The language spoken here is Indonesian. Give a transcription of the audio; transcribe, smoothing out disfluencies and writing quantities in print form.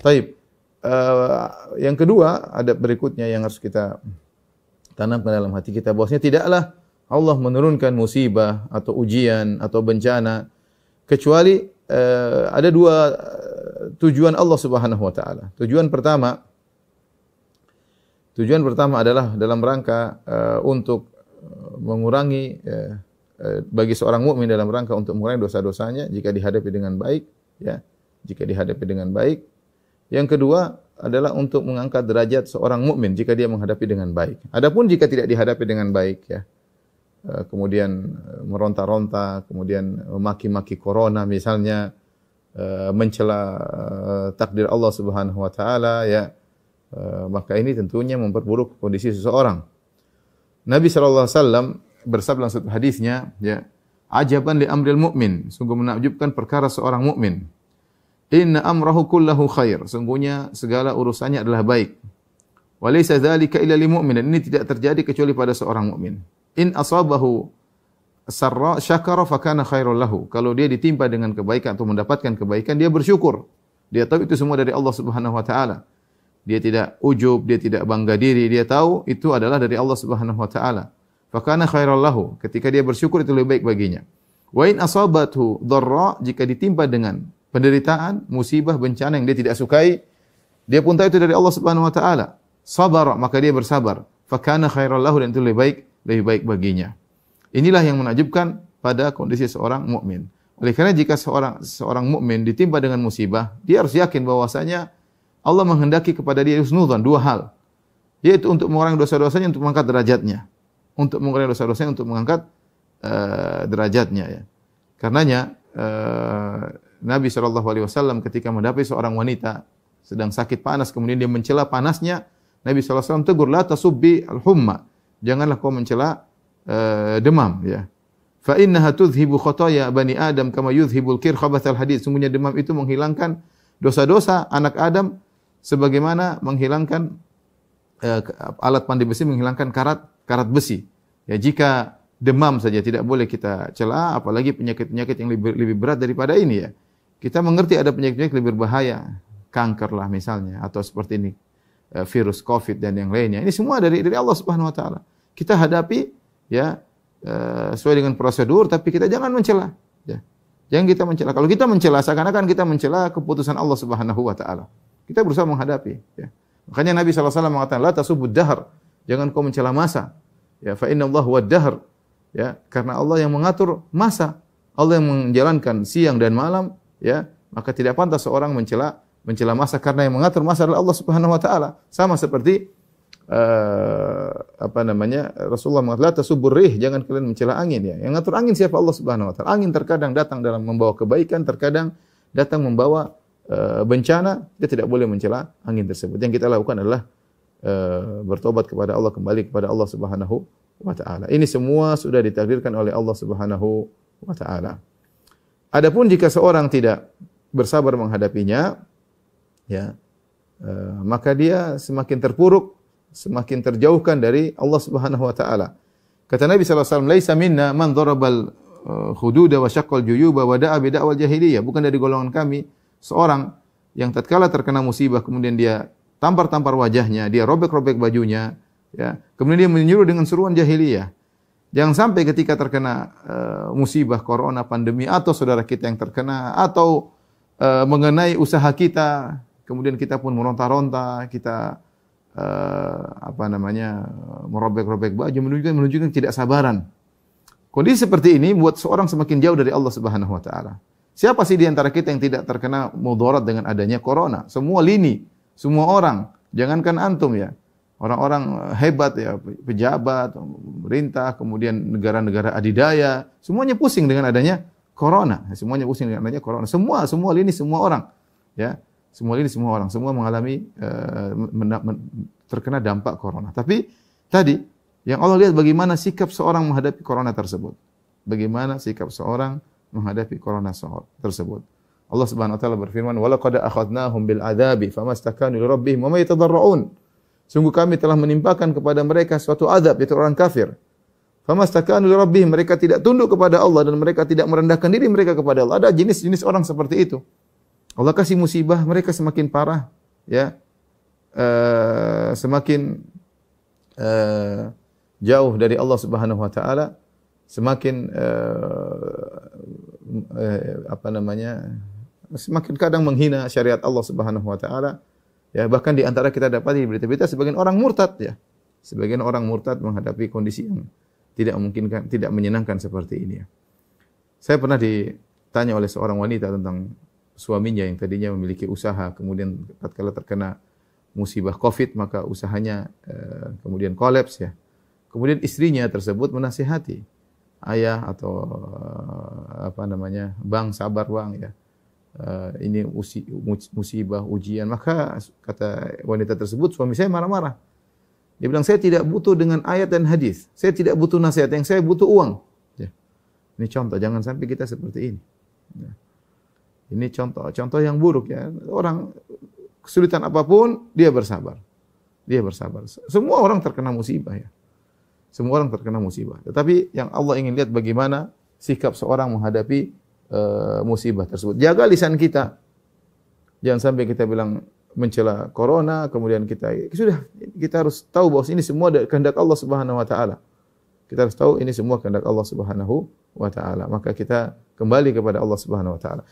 Taib. Yang kedua, ada berikutnya yang harus kita tanamkan dalam hati kita, bahwasanya tidaklah Allah menurunkan musibah atau ujian atau bencana kecuali ada dua tujuan Allah Subhanahu wa taala. Tujuan pertama adalah dalam rangka untuk mengurangi bagi seorang mukmin dalam rangka untuk mengurangi dosa-dosanya jika dihadapi dengan baik, ya. Jika dihadapi dengan baik. Yang kedua adalah untuk mengangkat derajat seorang mukmin jika dia menghadapi dengan baik. Adapun jika tidak dihadapi dengan baik, ya, kemudian meronta-ronta, kemudian memaki-maki corona misalnya, mencela takdir Allah Subhanahu wa taala, ya, maka ini tentunya memperburuk kondisi seseorang. Nabi sallallahu alaihi wasallam bersabda dalam satu hadisnya, ya, ajaban li amril mu'min, sungguh menakjubkan perkara seorang mukmin. Inna amrahu kullahu khair, sungguhnya segala urusannya adalah baik. Wa laysa dzalika illa lil mu'min, ini tidak terjadi kecuali pada seorang mukmin. In asabahu sarra syakara fakana khairul lahu, kalau dia ditimpa dengan kebaikan atau mendapatkan kebaikan, dia bersyukur. Dia tahu itu semua dari Allah Subhanahu wa taala. Dia tidak ujub, dia tidak bangga diri, dia tahu itu adalah dari Allah Subhanahu wa taala. Fakana khairul lahu, ketika dia bersyukur itu lebih baik baginya. Wa in asabathu dharra, jika ditimpa dengan penderitaan, musibah, bencana yang dia tidak sukai, dia pun tahu itu dari Allah Subhanahu wa taala. Sabar, maka dia bersabar. Fakana khairal lahu, dan itu lebih baik baginya. Inilah yang menakjubkan pada kondisi seorang mukmin. Oleh karena jika seorang mukmin ditimpa dengan musibah, dia harus yakin bahwasanya Allah menghendaki kepada dia husnudzan, dua hal. Yaitu untuk mengurangi dosa-dosanya, untuk mengangkat derajatnya. Untuk mengurangi dosa-dosanya, untuk mengangkat derajatnya, ya. Karenanya Nabi SAW ketika mendapat seorang wanita sedang sakit panas, kemudian dia mencela panasnya, Nabi SAW tegur, la tasubbi al-humma, janganlah kau mencela demam, ya. Fa innaha tudhibu khataya bani Adam kama yudhibul kir khabathal hadid, sungguhnya demam itu menghilangkan dosa-dosa anak Adam sebagaimana menghilangkan alat pandai besi menghilangkan karat besi. Ya, jika demam saja tidak boleh kita cela, apalagi penyakit-penyakit yang lebih berat daripada ini, ya. Kita mengerti ada penyakit-penyakit lebih berbahaya, kanker lah misalnya, atau seperti ini virus COVID dan yang lainnya. Ini semua dari Allah Subhanahu wa taala. Kita hadapi, ya, sesuai dengan prosedur, tapi kita jangan mencela, ya. Jangan kita mencela. Kalau kita mencela, seakan-akan kita mencela keputusan Allah Subhanahu wa taala. Kita berusaha menghadapi, ya. Makanya Nabi sallallahu alaihi wasallam mengatakan, la tasubud dahr, jangan kau mencela masa. Ya, fa inna Allah huwad dahr. Ya, karena Allah yang mengatur masa, Allah yang menjalankan siang dan malam, ya, maka tidak pantas seorang mencela masa, karena yang mengatur masa adalah Allah Subhanahu wa taala. Sama seperti Rasulullah mengatakan, la tasubur rih, jangan kalian mencela angin, ya. Yang ngatur angin siapa? Allah Subhanahu wa taala. Angin terkadang datang dalam membawa kebaikan, terkadang datang membawa bencana. Kita tidak boleh mencela angin tersebut. Yang kita lakukan adalah bertobat kepada Allah, kembali kepada Allah Subhanahu wa taala. Ini semua sudah ditakdirkan oleh Allah Subhanahu wa taala. Adapun jika seorang tidak bersabar menghadapinya, ya, maka dia semakin terpuruk, semakin terjauhkan dari Allah Subhanahu wa taala. Kata Nabi sallallahu alaihi wasallam, "Laisa minna man darabal hududa wa syaqqal juyuba wa da'a bi da'wal jahiliyah." Bukan dari golongan kami seorang yang tatkala terkena musibah kemudian dia tampar-tampar wajahnya, dia robek-robek bajunya, ya. Kemudian dia menyuruh dengan seruan jahiliyah. Jangan sampai ketika terkena musibah corona, pandemi, atau saudara kita yang terkena, atau mengenai usaha kita, kemudian kita pun meronta-ronta, kita merobek-robek baju, menunjukkan ketidaksabaran. Kondisi seperti ini membuat seorang semakin jauh dari Allah Subhanahu wa taala. Siapa sih di antara kita yang tidak terkena mudarat dengan adanya corona? Semua lini, semua orang, jangankan antum, ya. Orang-orang hebat, ya, pejabat, pemerintah, kemudian negara-negara adidaya, semuanya pusing dengan adanya corona. Semuanya pusing dengan adanya corona. Semua lini, semua orang, ya. Semua lini, semua orang, semua mengalami terkena dampak corona. Tapi tadi yang Allah lihat bagaimana sikap seorang menghadapi corona tersebut. Bagaimana sikap seorang menghadapi corona tersebut. Allah Subhanahu wa taala berfirman, "Wa laqad akhadnahum bil adzabi famastakanu li rabbihim wa ma yatadarrun." Sungguh kami telah menimpakan kepada mereka suatu azab, yaitu orang kafir. Famastakanu li rabbihim, mereka tidak tunduk kepada Allah dan mereka tidak merendahkan diri mereka kepada Allah. Ada jenis-jenis orang seperti itu. Allah kasih musibah, mereka semakin parah, ya, semakin jauh dari Allah Subhanahu Wa Taala, semakin semakin kadang menghina syariat Allah Subhanahu Wa Taala. Ya, bahkan di antara kita dapati di berita-berita sebagian orang murtad, ya, sebagian orang murtad menghadapi kondisi yang tidak memungkinkan, tidak menyenangkan seperti ini. Ya. Saya pernah ditanya oleh seorang wanita tentang suaminya yang tadinya memiliki usaha, kemudian tatkala terkena musibah Covid maka usahanya kemudian kolaps, ya. Kemudian istrinya tersebut menasihati, ayah atau bang, sabar bang, ya. Ini musibah, ujian. Maka kata wanita tersebut, suami saya marah-marah. Dia bilang, saya tidak butuh dengan ayat dan hadis. Saya tidak butuh nasihat, yang saya butuh uang. Ya. Ini contoh, jangan sampai kita seperti ini. Ya. Ini contoh yang buruk, ya. Orang kesulitan apapun, dia bersabar. Dia bersabar. Semua orang terkena musibah, ya. Semua orang terkena musibah. Tetapi yang Allah ingin lihat bagaimana sikap seorang menghadapi musibah tersebut. Jaga lisan kita. Jangan sampai kita bilang mencela corona, kemudian kita harus tahu bahwa ini semua kehendak Allah Subhanahu Wa Taala. Kita harus tahu ini semua kehendak Allah Subhanahu Wa Taala. Maka kita kembali kepada Allah Subhanahu Wa Taala.